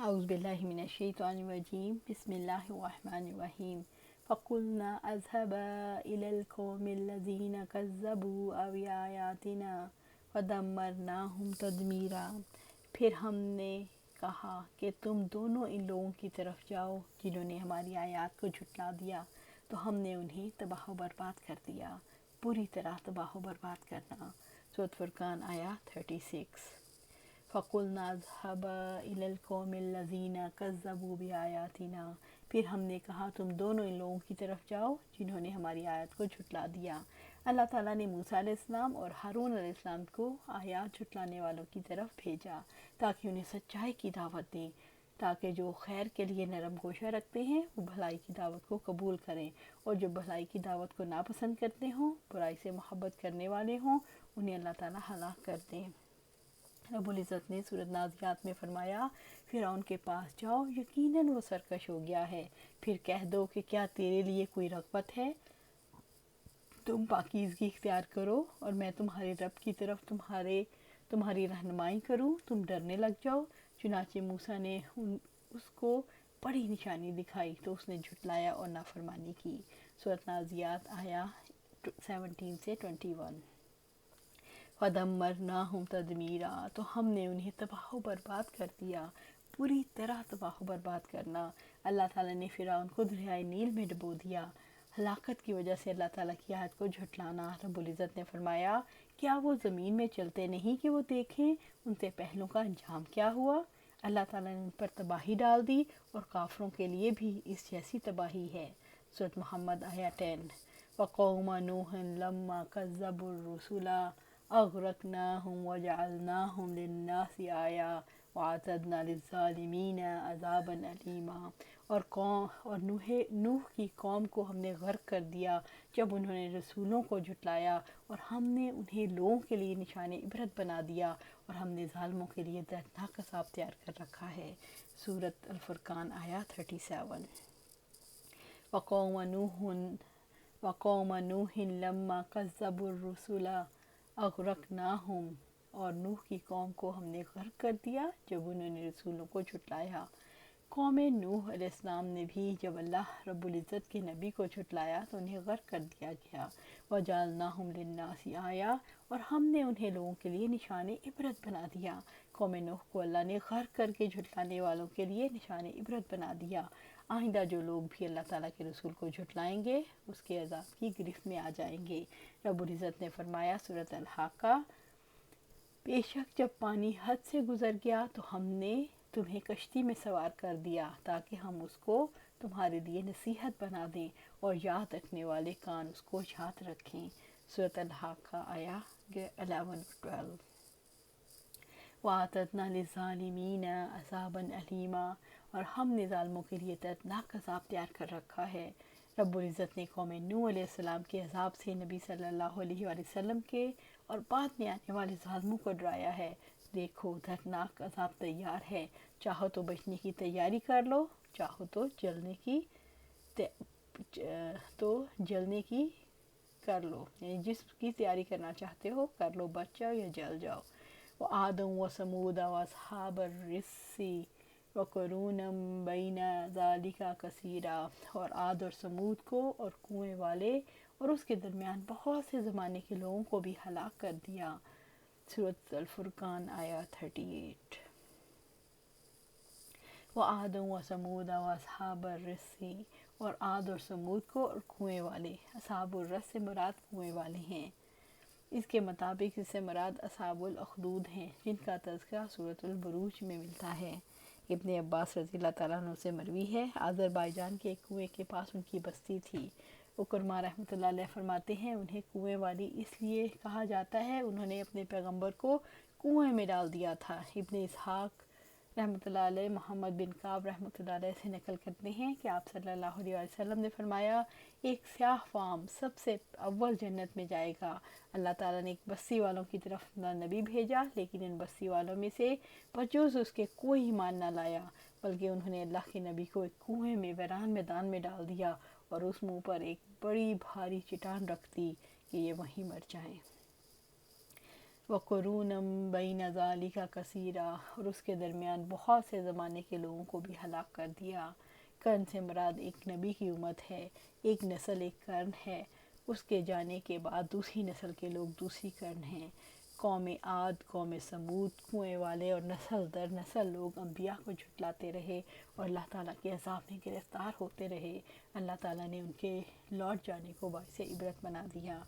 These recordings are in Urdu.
اعوذ باللہ من الشیطان الرجیم بسم اللہ الرحمن الرحیم فقلنا اذهبا إلى القوم الذين كذبوا بآياتنا فدمرناهم تدمیرا۔ پھر ہم نے کہا کہ تم دونوں ان لوگوں کی طرف جاؤ جنہوں نے ہماری آیات کو جھٹلا دیا، تو ہم نے انہیں تباہ و برباد کر دیا، پوری طرح تباہ و برباد کرنا۔ سورۃ فرقان آیات 36۔ فَقُلْنَا اذْهَبَا إِلَى الْقَوْمِ الَّذِينَ كَذَّبُوا بِآيَاتِنَا، پھر ہم نے کہا تم دونوں ان لوگوں کی طرف جاؤ جنہوں نے ہماری آیات کو جھٹلا دیا۔ اللہ تعالیٰ نے موسیٰ علیہ السلام اور ہارون علیہ السلام کو آیات جھٹلانے والوں کی طرف بھیجا تاکہ انہیں سچائی کی دعوت دیں، تاکہ جو خیر کے لیے نرم گوشہ رکھتے ہیں وہ بھلائی کی دعوت کو قبول کریں، اور جو بھلائی کی دعوت کو ناپسند کرتے ہوں، برائی سے محبت کرنے والے ہوں، انہیں اللہ تعالیٰ ہلاک کر دیں۔ رب العزت نے سورۃ نازعات میں فرمایا، فرعون کے پاس جاؤ، یقیناً وہ سرکش ہو گیا ہے، پھر کہہ دو کہ کیا تیرے لیے کوئی رغبت ہے؟ تم پاکیزگی اختیار کرو اور میں تمہارے رب کی طرف تمہاری رہنمائی کروں، تم ڈرنے لگ جاؤ۔ چنانچہ موسیٰ نے اس کو بڑی نشانی دکھائی تو اس نے جھٹلایا اور نافرمانی کی۔ سورۃ نازعات آیا 17 سے 21۔ فَدَمَّرْنَاهُمْ تَدْمِيرًا، تو ہم نے انہیں تباہ و برباد کر دیا، پوری طرح تباہ و برباد کرنا۔ اللہ تعالیٰ نے فرعون کو دریائے نیل میں ڈبو دیا۔ ہلاکت کی وجہ سے اللہ تعالیٰ کی آیت کو جھٹلانا۔ رب العزت نے فرمایا، کیا وہ زمین میں چلتے نہیں کہ وہ دیکھیں ان سے پہلوں کا انجام کیا ہوا؟ اللہ تعالیٰ نے ان پر تباہی ڈال دی، اور کافروں کے لیے بھی اس جیسی تباہی ہے۔ سورۃ محمد آیا 10۔ وَقَوْمَ نُوحٍ لَمَّا كَذَّبُوا الرُّسُلَ أَغْرَقْنَاهُمْ وَجَعَلْنَاهُمْ لِلنَّاسِ آیَةً وَأَعْتَدْنَا لِلظَّالِمِينَ عَذَابًا أَلِیمًا۔ اور نوح کی قوم کو ہم نے غرق کر دیا جب انہوں نے رسولوں کو جھٹلایا، اور ہم نے انہیں لوگوں کے لیے نشان عبرت بنا دیا، اور ہم نے ظالموں کے لیے دردناک عذاب تیار کر رکھا ہے۔ سورۃ الفرقان آیا 37۔ وَقَوْمَ نُوحٍ لَمَّا كَذَّبُوا الرُّسُلَ أَغْرَقْنَاهُمْ، اور نوح کی قوم کو ہم نے غرق کر دیا جب انہوں نے رسولوں کو جھٹلایا۔ قوم نوح علیہ السلام نے بھی جب اللہ رب العزت کے نبی کو جھٹلایا تو انہیں غرق کر دیا گیا۔ وَجَعَلْنَاهُمْ لِلنَّاسِ آیَةً، اور ہم نے انہیں لوگوں کے لیے نشان عبرت بنا دیا۔ قوم نوح کو اللہ نے غرق کر کے جھٹلانے والوں کے لیے نشان عبرت بنا دیا۔ آئندہ جو لوگ بھی اللہ تعالیٰ کے رسول کو جھٹلائیں گے اس کے عذاب کی گرفت میں آ جائیں گے۔ رب العزت نے فرمایا سورۃ الحاقہ، بے شک جب پانی حد سے گزر گیا تو ہم نے تمہیں کشتی میں سوار کر دیا تاکہ ہم اس کو تمہارے لیے نصیحت بنا دیں اور یاد رکھنے والے کان اس کو یاد رکھیں۔ سورۃ الحاقہ آیا 11-12۔ وَأَعْتَدْنَا لِلظَّالِمِينَ عَذَابًا أَلِیمًا، اور ہم نے ظالموں کے لیے دردناک عذاب تیار کر رکھا ہے۔ رب العزت نے قوم نوح علیہ السلام کے عذاب سے نبی صلی اللہ علیہ وآلہ وسلم کے اور بعد میں آنے والے ظالموں کو ڈرایا ہے۔ دیکھو دردناک عذاب تیار ہے، چاہو تو بچنے کی تیاری کر لو، چاہو تو جلنے کی کر لو، یعنی جس کی تیاری کرنا چاہتے ہو کر لو، بچ جاؤ یا جل جاؤ۔ وَعَادٌ وَثَمُودَ وَأَصْحَابَ الرَّسِّ وَقُرُونًا بَیْنَ ذَلِکَ کَثِیرًا، اور عاد اور سمود کو اور کنویں والے اور اس کے درمیان بہت سے زمانے کے لوگوں کو بھی ہلاک کر دیا۔ سورۃ الفرقان آیا 38۔ وَعَادٌ وَثَمُودَ وَأَصْحَابَ الرَّسِّ، اور عاد اور سمود کو اور کنویں والے۔ اصحاب الرس سے مراد کنویں والے ہیں۔ اس کے مطابق اس سے مراد اصحاب الاخدود ہیں، جن کا تذکرہ سورۃ البروج میں ملتا ہے۔ ابن عباس رضی اللہ تعالیٰ عنہ سے مروی ہے، آذربائیجان کے ایک کنویں کے پاس ان کی بستی تھی۔ اکرمہ رحمۃ اللہ علیہ فرماتے ہیں انہیں کنویں والی اس لیے کہا جاتا ہے، انہوں نے اپنے پیغمبر کو کنویں میں ڈال دیا تھا۔ ابن اسحاق رحمۃ اللہ علیہ محمد بن کعب رحمۃ اللہ علیہ سے نقل کرتے ہیں کہ آپ صلی اللہ علیہ وسلم نے فرمایا، ایک سیاہ فام سب سے اول جنت میں جائے گا۔ اللہ تعالیٰ نے ایک بستی والوں کی طرف نبی بھیجا، لیکن ان بستی والوں میں سے بجوز اس کے کوئی ایمان نہ لایا، بلکہ انہوں نے اللہ کے نبی کو ایک کنویں میں ویران میدان میں ڈال دیا اور اس منہ پر ایک بڑی بھاری چٹان رکھ دی کہ یہ وہیں مر جائیں۔ وَقُرُونًا بَيْنَ ذَلِكَ کثیرا، اور اس کے درمیان بہت سے زمانے کے لوگوں کو بھی ہلاک کر دیا۔ قرن سے مراد ایک نبی کی امت ہے، ایک نسل ایک قرن ہے، اس کے جانے کے بعد دوسری نسل کے لوگ دوسری قرن ہیں۔ قوم عاد، قوم سمود، کنویں والے اور نسل در نسل لوگ انبیاء کو جھٹلاتے رہے اور اللہ تعالیٰ کے عذاب میں گرفتار ہوتے رہے۔ اللہ تعالیٰ نے ان کے لوٹ جانے کو باعث عبرت بنا دیا۔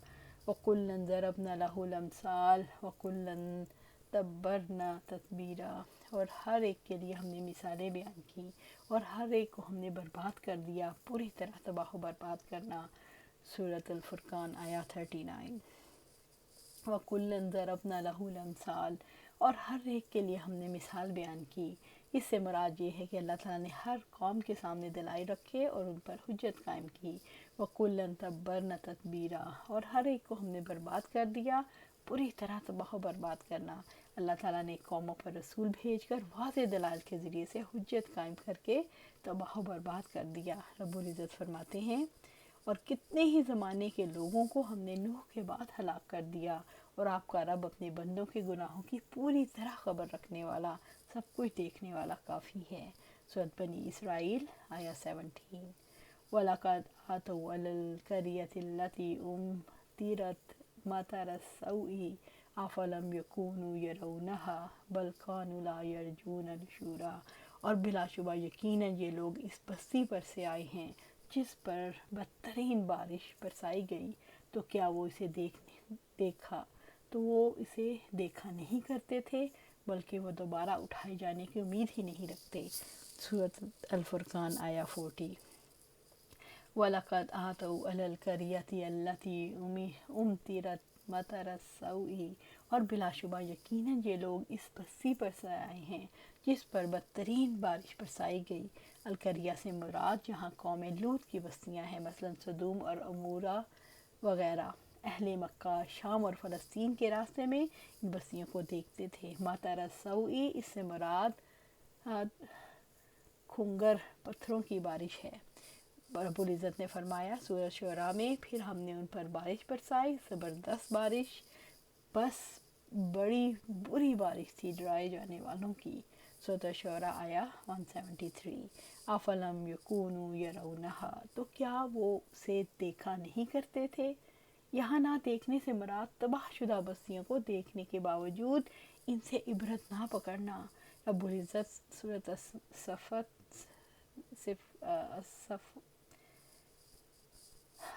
وَكُلًّا ضَرَبْنَا لَهُ الْأَمْثَالَ وَكُلًّا تَبَّرْنَا تَتْبِيرًا، اور ہر ایک کے لیے ہم نے مثالیں بیان کی اور ہر ایک کو ہم نے برباد کر دیا، پوری طرح تباہ و برباد کرنا۔ سورۃ الفرقان آیا 39۔ وَكُلًّا ضَرَبْنَا لَهُ الْأَمْثَالَ، اور ہر ایک کے لیے ہم نے مثال بیان کی۔ اس سے مراد یہ ہے کہ اللہ تعالیٰ نے ہر قوم کے سامنے دلائل رکھے اور ان پر حجت قائم کی۔ وَكُلًّا تَبَّرْنَا تَتْبِيرًا، اور ہر ایک کو ہم نے برباد کر دیا، پوری طرح تباہ و برباد کرنا۔ اللہ تعالیٰ نے قوموں پر رسول بھیج کر واضح دلائل کے ذریعے سے حجت قائم کر کے تباہ و برباد کر دیا۔ رب العزت فرماتے ہیں، اور کتنے ہی زمانے کے لوگوں کو ہم نے نوح کے بعد ہلاک کر دیا، اور آپ کا رب اپنے بندوں کے گناہوں کی پوری طرح خبر رکھنے والا، سب کچھ دیکھنے والا کافی ہے۔ سورۃ بنی اسرائیل آیا 17۔ وَلَقَدْ آتَوْا عَلَى الْقَرْيَةِ الَّتِي أُمْطِرَتْ مَطَرَ السَّوْءِ أَفَلَمْ يَكُونُوا يَرَوْنَهَا بَلْ كَانُوا لَا يَرْجُونَ نُشُورًا، اور بلا شبہ یقیناً یہ لوگ اس بستی پر سے آئے ہیں جس پر بدترین بارش برسائی گئی، تو کیا وہ اسے دیکھا نہیں کرتے تھے، بلکہ وہ دوبارہ اٹھائے جانے کی امید ہی نہیں رکھتے۔ سورۃ الفرقان آیا 40۔ وَلَقَدْ آتَوْا عَلَى الْقَرْيَةِ الَّتِي أُمْطِرَتْ مَطَرَ السَّوْءِ، اور بلا شبہ یقیناً یہ لوگ اس بستی پر سے آئے ہیں جس پر بدترین بارش برسائی گئی۔ القریہ سے مراد جہاں قوم لوط کی بستیاں ہیں، مثلا سدوم اور عمورہ وغیرہ۔ اہل مکہ شام اور فلسطین کے راستے میں ان بستیوں کو دیکھتے تھے۔ مطر السوء، اس سے مراد کھنگر پتھروں کی بارش ہے۔ رب العزت نے فرمایا سورۃ شعراء میں، پھر ہم نے ان پر بارش برسائی، زبردست بارش، بس بڑی بری بارش تھی ڈرائے جانے والوں کی۔ سورۃ شعراء آیا 173۔ افلم یکونوا یرونہا، تو کیا وہ اسے دیکھا نہیں کرتے تھے؟ یہاں نہ دیکھنے سے مراد تباہ شدہ بستیوں کو دیکھنے کے باوجود ان سے عبرت نہ پکڑنا۔ رب العزت سورۃ الصف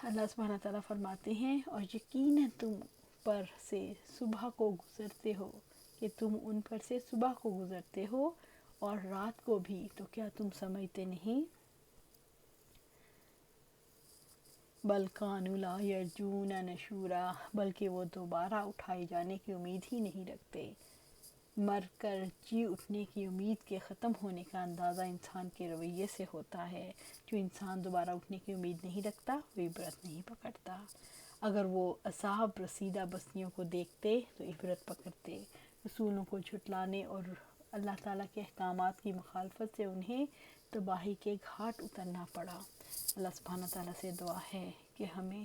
اللہ سبحانہ تعالیٰ فرماتے ہیں، اور یقیناً تم پر سے صبح کو گزرتے ہو، کہ تم ان پر سے صبح کو گزرتے ہو اور رات کو بھی، تو کیا تم سمجھتے نہیں؟ بل کانوا لا یرجون نشورا، بلکہ وہ دوبارہ اٹھائے جانے کی امید ہی نہیں رکھتے۔ مر کر جی اٹھنے کی امید کے ختم ہونے کا اندازہ انسان کے رویے سے ہوتا ہے۔ جو انسان دوبارہ اٹھنے کی امید نہیں رکھتا، وہ عبرت نہیں پکڑتا۔ اگر وہ عذاب رسیدہ بستیوں کو دیکھتے تو عبرت پکڑتے۔ رسولوں کو جھٹلانے اور اللہ تعالیٰ کے احکامات کی مخالفت سے انہیں تباہی کے گھاٹ اترنا پڑا۔ اللہ سبحانہ تعالیٰ سے دعا ہے کہ ہمیں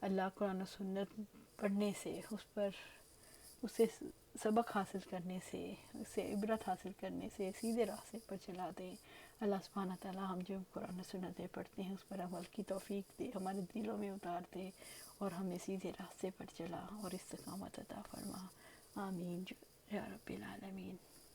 اللہ قرآن و سنت پڑھنے سے، اسے سبق حاصل کرنے سے، اسے عبرت حاصل کرنے سے سیدھے راستے پر چلا دے۔ اللہ سبحانہ تعالیٰ ہم جو قرآن و سنتیں پڑھتے ہیں اس پر عمل کی توفیق دے، ہمارے دلوں میں اتار دے اور ہمیں سیدھے راستے پر چلا اور استقامت عطا فرما۔ آمین یا رب العالمین۔